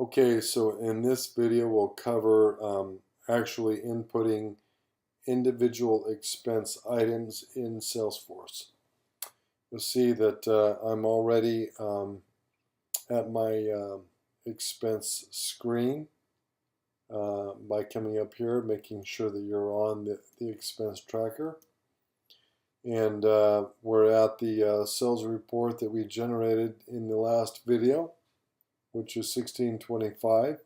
Okay, so in this video we'll cover actually inputting individual expense items in Salesforce. You'll see that I'm already at my expense screen by coming up here, making sure that you're on the expense tracker. And we're at the sales report that we generated in the last video, which is 1625.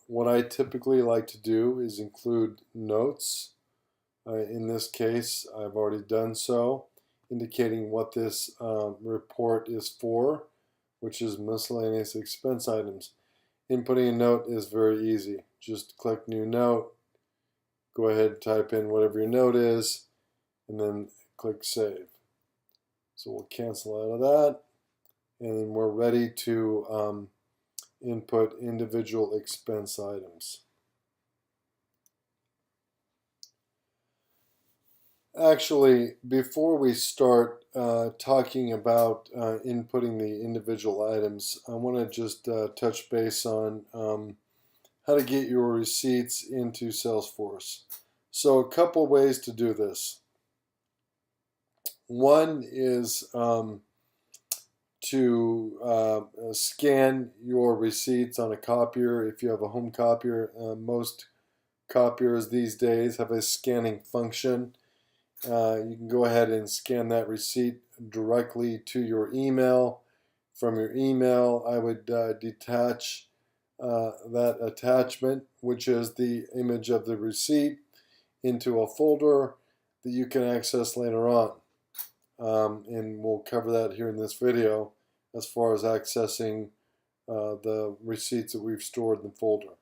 What I typically like to do is include notes. In this case, I've already done so, indicating what this report is for, which is miscellaneous expense items. Inputting a note is very easy. Just click New Note, go ahead and type in whatever your note is, and then click Save. So we'll cancel out of that, and then we're ready to input individual expense items. Actually, before we start talking about inputting the individual items, I want to just touch base on how to get your receipts into Salesforce. So a couple ways to do this. One is to scan your receipts on a copier. If you have a home copier, most copiers these days have a scanning function. You can go ahead and scan that receipt directly to your email. From your email, I would detach that attachment, which is the image of the receipt, into a folder that you can access later on. And we'll cover that here in this video as far as accessing the receipts that we've stored in the folder.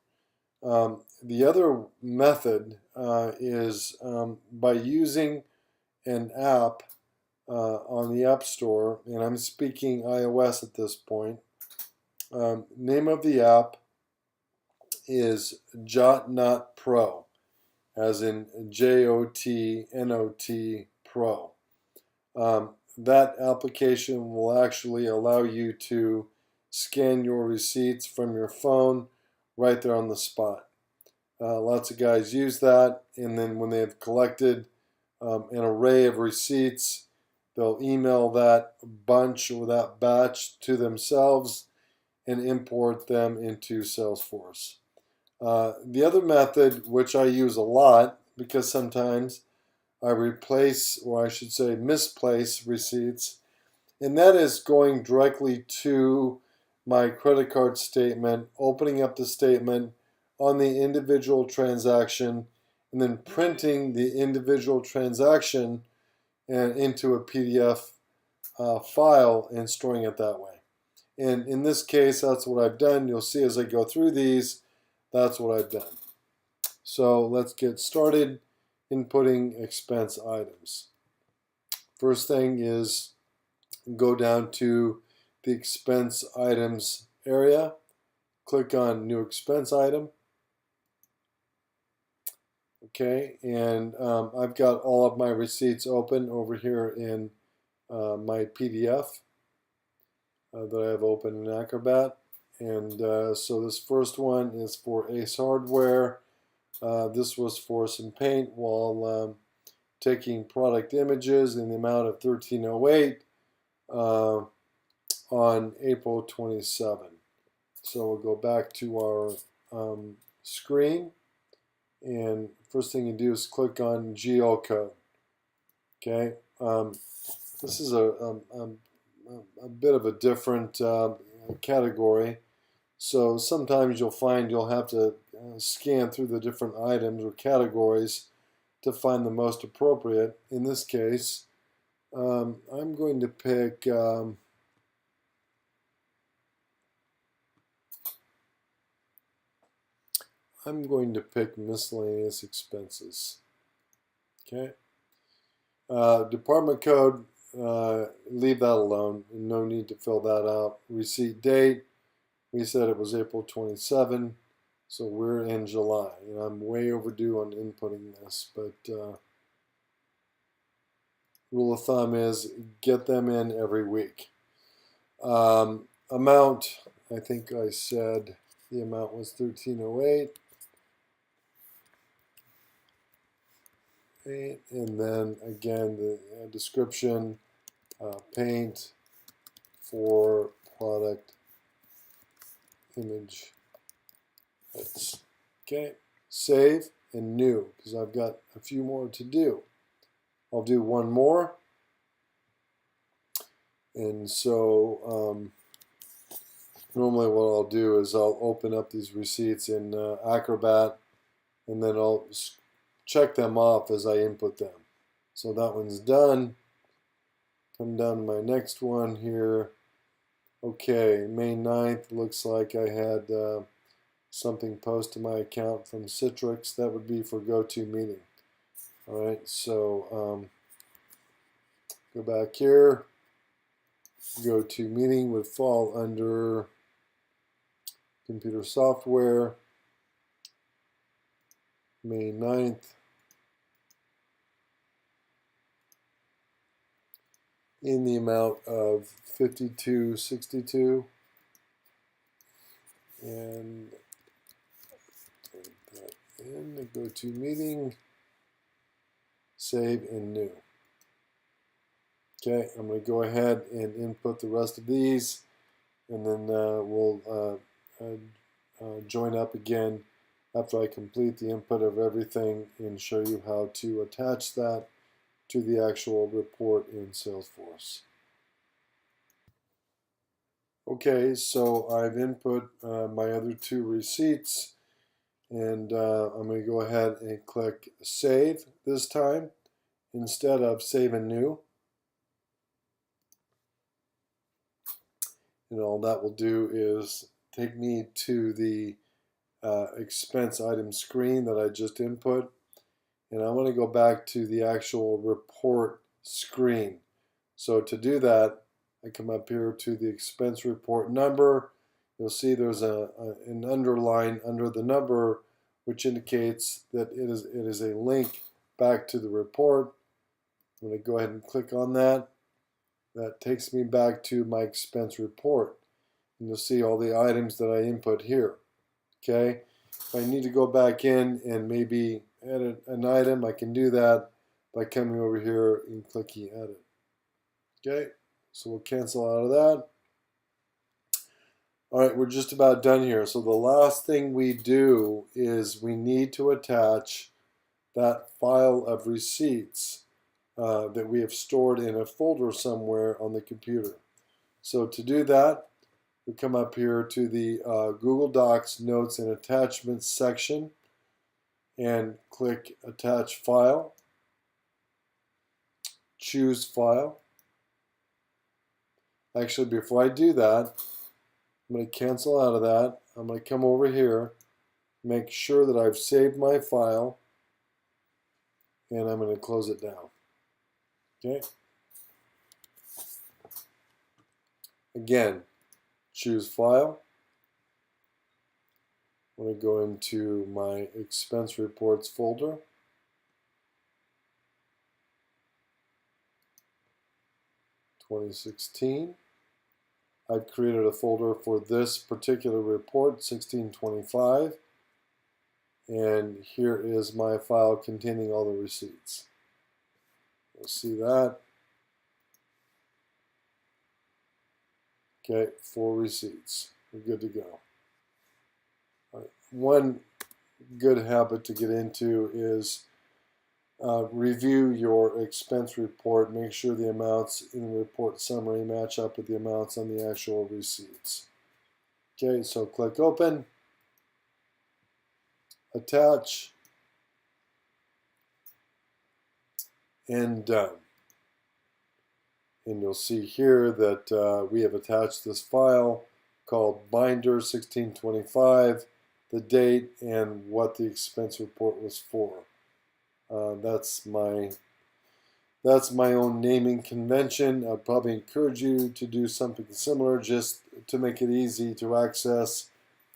The other method is by using an app on the App Store, and I'm speaking iOS at this point. Name of the app is JotNot Pro, as in JOTNOT Pro. That application will actually allow you to scan your receipts from your phone right there on the spot. Lots of guys use that, and then when they have collected an array of receipts, they'll email that bunch or that batch to themselves and import them into Salesforce. The other method, which I use a lot because sometimes I replace, or I should say misplace receipts, and that is going directly to my credit card statement, opening up the statement on the individual transaction, and then printing the individual transaction into a PDF file and storing it that way. And in this case, that's what I've done. You'll see as I go through these, that's what I've done. So let's get started inputting expense items. First thing is go down to the expense items area, click on new expense item. Okay, and I've got all of my receipts open over here in my PDF that I have open in Acrobat. And so this first one is for Ace Hardware. This was for some paint while taking product images in the amount of $13.08 on April 27. So we'll go back to our screen, and first thing you do is click on GL code. Okay, this is a bit of a different category. So sometimes you'll find you'll have to scan through the different items or categories to find the most appropriate. In this case, I'm going to pick miscellaneous expenses. Okay. Department code, leave that alone. No need to fill that out. Receipt date, we said it was April 27, so we're in July. And I'm way overdue on inputting this, but rule of thumb is get them in every week. Amount, I think I said the amount was $13.08. And then again, the description, paint for product image. That's okay. Save and new, because I've got a few more to do. I'll do one more. And so normally what I'll do is I'll open up these receipts in Acrobat, and then I'll check them off as I input them. So that one's done. Come down to my next one here. Okay, May 9th, looks like I had something post to my account from Citrix. That would be for GoToMeeting. All right, so go back here. GoToMeeting would fall under computer software. May 9th. In the amount of $52.62. And type that in the GoToMeeting, save and new. Okay, I'm going to go ahead and input the rest of these, and then we'll join up again after I complete the input of everything and show you how to attach that to the actual report in Salesforce. Okay, so I've input my other two receipts, and I'm going to go ahead and click Save this time instead of Save and New. And all that will do is take me to the expense item screen that I just input, and I want to go back to the actual report screen. So to do that, I come up here to the expense report number. You'll see there's an underline under the number, which indicates that it is a link back to the report. I'm going to go ahead and click on that. That takes me back to my expense report. And you'll see all the items that I input here. Okay. If I need to go back in and maybe edit an item, I can do that by coming over here and clicking Edit. Okay. So we'll cancel out of that. All right, we're just about done here. So the last thing we do is we need to attach that file of receipts that we have stored in a folder somewhere on the computer. So to do that, we come up here to the Google Docs Notes and Attachments section and click Attach File. Choose File. Actually, before I do that, I'm going to cancel out of that. I'm going to come over here, make sure that I've saved my file, and I'm going to close it down. Okay. Again, choose File. I'm going to go into my Expense Reports folder. (2016). I've created a folder for this particular report, 1625, and here is my file containing all the receipts. You'll see that. Okay, 4 receipts. We're good to go. All right. One good habit to get into is review your expense report. Make sure the amounts in the report summary match up with the amounts on the actual receipts. Okay, so click Open, Attach, and Done. And you'll see here that we have attached this file called Binder 1625, the date, and what the expense report was for. That's my own naming convention. I'd probably encourage you to do something similar just to make it easy to access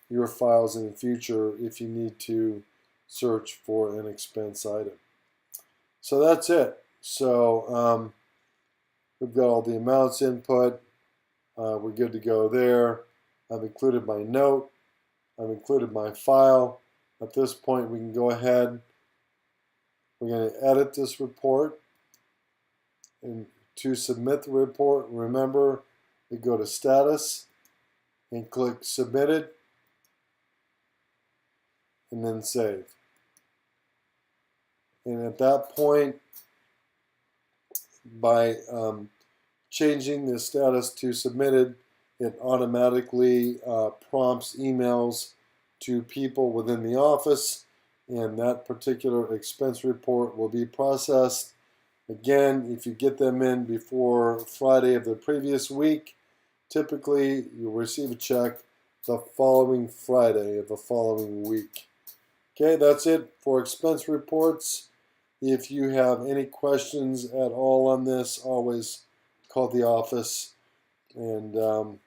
your files in the future if you need to search for an expense item. So that's it. So we've got all the amounts input. We're good to go there. I've included my note. I've included my file. At this point, we can go ahead. We're going to edit this report. And to submit the report, remember, we go to Status and click Submitted, and then Save. And at that point, by changing the status to submitted, it automatically prompts emails to people within the office, and that particular expense report will be processed. Again, if you get them in before Friday of the previous week, typically you'll receive a check the following Friday of the following week. Okay, that's it for expense reports. If you have any questions at all on this, always call the office, and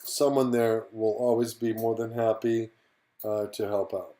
someone there will always be more than happy to help out.